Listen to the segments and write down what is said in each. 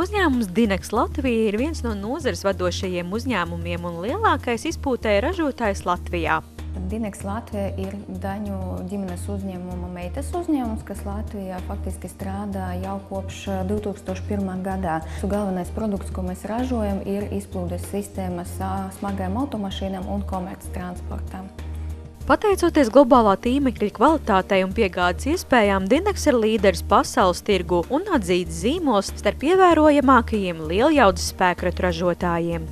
Uzņēmums Dinex Latvija ir viens no nozares vadošajiem uzņēmumiem un lielākais izpūtēja ražotājs Latvijā. Dinex Latvija ir Daņu ģimenes uzņēmuma meitas uzņēmums, kas Latvijā faktiski strādā jau kopš 2001. gadā. Galvenais produkts, ko mēs ražojam, ir izplūdes sistēmas smagajām automašīnām un komerctransportam. Pateicoties globālā tīmekļa kvalitātei un piegādes iespējām, Dinex ir līderis pasaules tirgu un atzīts zīmols starp ievērojamākajiem lieljaudas spēkratu ražotājiem.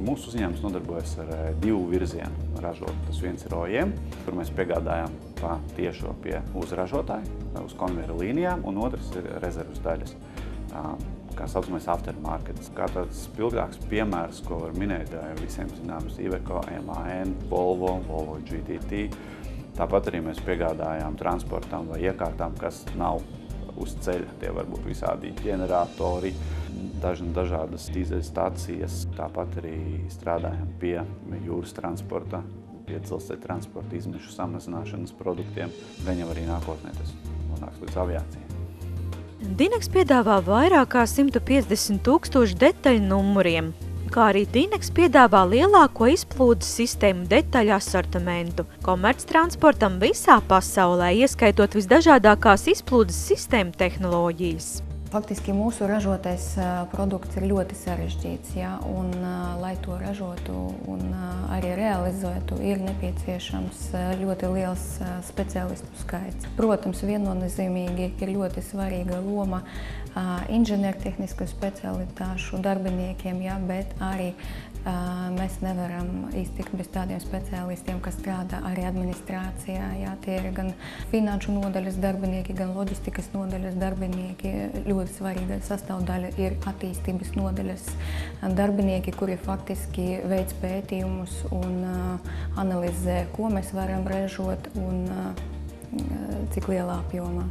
Mūsu uzņēmums nodarbojas ar divu virzienu ražot. Tas viens ir OEM, kur mēs piegādājam tiešo uz ražotāju, uz konvejeru līnijām, un otrs ir rezervas daļas, kā saucamais aftermarkets. Kā tāds spilgtāks piemērs, ko var minēt, visiem zināms Iveco, MAN, Volvo GTT. Tāpat arī mēs piegādājām transportam vai iekārtām, kas nav uz ceļa. Tie var būt visādi ģeneratori, dažādas dīzeļstācijas. Tāpat arī strādājam pie jūras transporta, pie dzelzceļa transporta izmešu samazināšanas produktiem. Gan jau arī nākotnē tas nonāks līdz aviācijai. Dinex piedāvā vairāk kā 150 000 detaļu numuriem, kā arī Dinex piedāvā lielāko izplūdes sistēmu detaļu asortimentu komerctransportam visā pasaulē, ieskaitot visdažādākās izplūdes sistēmu tehnoloģijas. Faktiski mūsu ražotais produkts ir ļoti sarežģīts, un lai to ražotu un arī realizētu, ir nepieciešams ļoti liels speciālistu skaits. Protams, viennozīmīgi ir ļoti svarīga loma inženiertehnisko specialitāšu darbiniekiem, bet arī mēs nevaram iztikt bez tādiem speciālistiem, kas strādā arī administrācijā. Tie ir gan finanšu nodaļas darbinieki, gan loģistikas nodaļas darbinieki. Ļoti svarīga sastāvdaļa ir attīstības nodaļas darbinieki, kuri faktiski veic pētījumus un analizē, ko mēs varam ražot un cik lielā apjomā.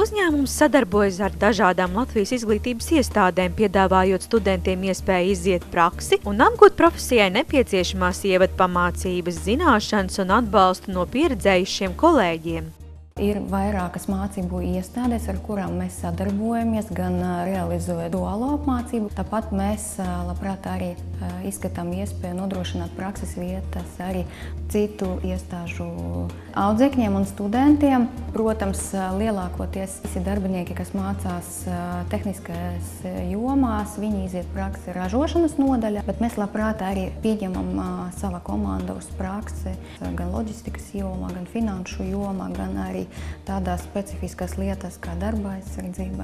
Uzņēmums sadarbojas ar dažādām Latvijas izglītības iestādēm, piedāvājot studentiem iespēju iziet praksi un apgūt profesijai nepieciešamās ievadpamācības, zināšanas un atbalstu no pieredzējušiem kolēģiem. Ir vairākas mācību iestādes, ar kurām mēs sadarbojamies, gan realizējot duālo apmācību. Tāpat mēs labprāt arī izskatām iespēju nodrošināt prakses vietas arī citu iestāžu audzēkņiem un studentiem. Protams, lielākoties visi darbinieki, kas mācās tehniskajās jomās, viņi iziet praksi ražošanas nodaļā, bet mēs labprāt arī pieņemam sava komanda uz praksi gan loģistikas jomā, gan finanšu jomā, gan arī tādās specifiskās lietas kā darba aizsardzībā.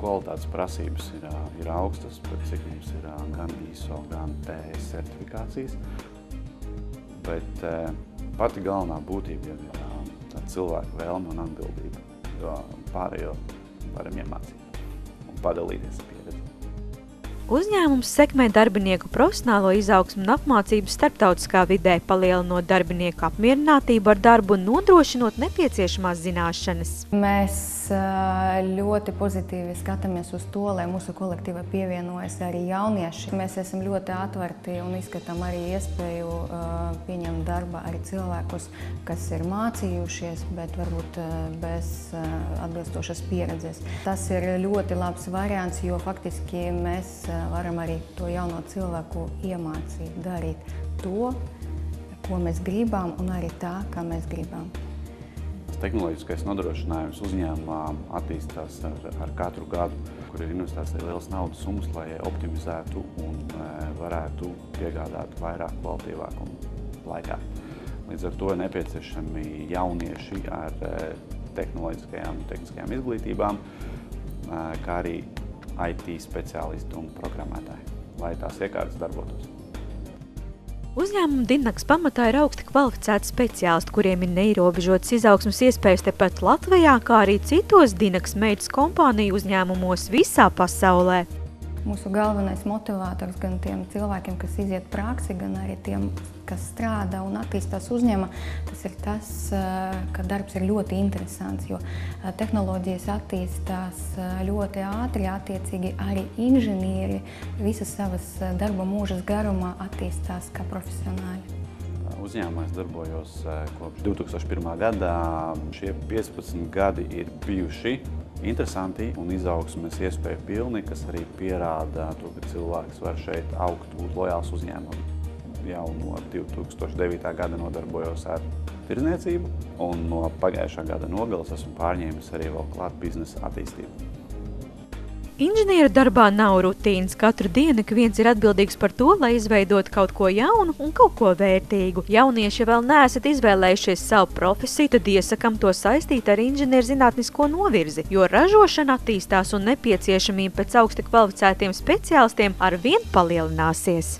Kvalitātes prasības ir augstas, bet cik mums ir gan ISO, gan TS certifikācijas. Bet pati galvenā būtība ir cilvēku vēlme un atbildība, jo pārējo varam iemācīt un padalīties pieredzi. Uzņēmums sekmē darbinieku profesionālo izaugsmu un apmācību starptautiskā vidē, palielinot darbinieku apmierinātību ar darbu un nodrošinot nepieciešamās zināšanas. Mēs ļoti pozitīvi skatāmies uz to, lai mūsu kolektīvā pievienojas arī jaunieši. Mēs esam ļoti atvērti un izskatām arī iespēju pieņemt darbā arī cilvēkus, kas ir mācījušies, bet varbūt bez atbilstošas pieredzes. Tas ir ļoti labs variants, jo faktiski mēs varam arī to jauno cilvēku iemācīt darīt to, ko mēs gribam, un arī tā, kā mēs gribam. Tehnoloģiskais nodrošinājums uzņēmumā attīstās ar katru gadu, kur ir investēts lielas naudas summas, lai optimizētu un varētu piegādāt vairāk kvalitīvāk un laikā. Līdz ar to ir nepieciešami jaunieši ar tehniskajām izglītībām, kā arī IT speciālisti un programmētāji, lai tās iekārtas darbotos. Uzņēmuma Dinex pamatā ir augsti kvalificēti speciālisti, kuriem ir neierobežotas izaugsmes iespējas tepat Latvijā, kā arī citos Dinex meitas kompāniju uzņēmumos visā pasaulē. Mūsu galvenais motivators gan tiem cilvēkiem, kas iziet praksi, gan arī tiem, kas strādā un attīstās uzņēmumā, tas ir tas, ka darbs ir ļoti interesants, jo tehnoloģijas attīstās ļoti ātri, attiecīgi arī inženieri visas savas darba mūžas garumā attīstās kā profesionāļi. Uzņēmumā es darbojos kopš 2001. gadā. Šie 15 gadi ir bijuši interesanti un izaugsmes iespēju pilni, kas arī pierāda to, ka cilvēks var šeit augt, būt lojāls uzņēmumam. Jau no 2009. gada nodarbojos ar tirdzniecību, un no pagājušā gada nogales esmu pārņēmis arī vēl klāt biznesa attīstību. Inženieru darbā nav rutīnas. Katru dienu ik viens ir atbildīgs par to, lai izveidot kaut ko jaunu un kaut ko vērtīgu. Jaunieši vēl neesat izvēlējušies savu profesiju, tad iesakam to saistīt ar inženierzinātnisko novirzi, jo ražošana attīstās un nepieciešamība pēc augsti kvalificētiem speciālistiem arvien palielināsies.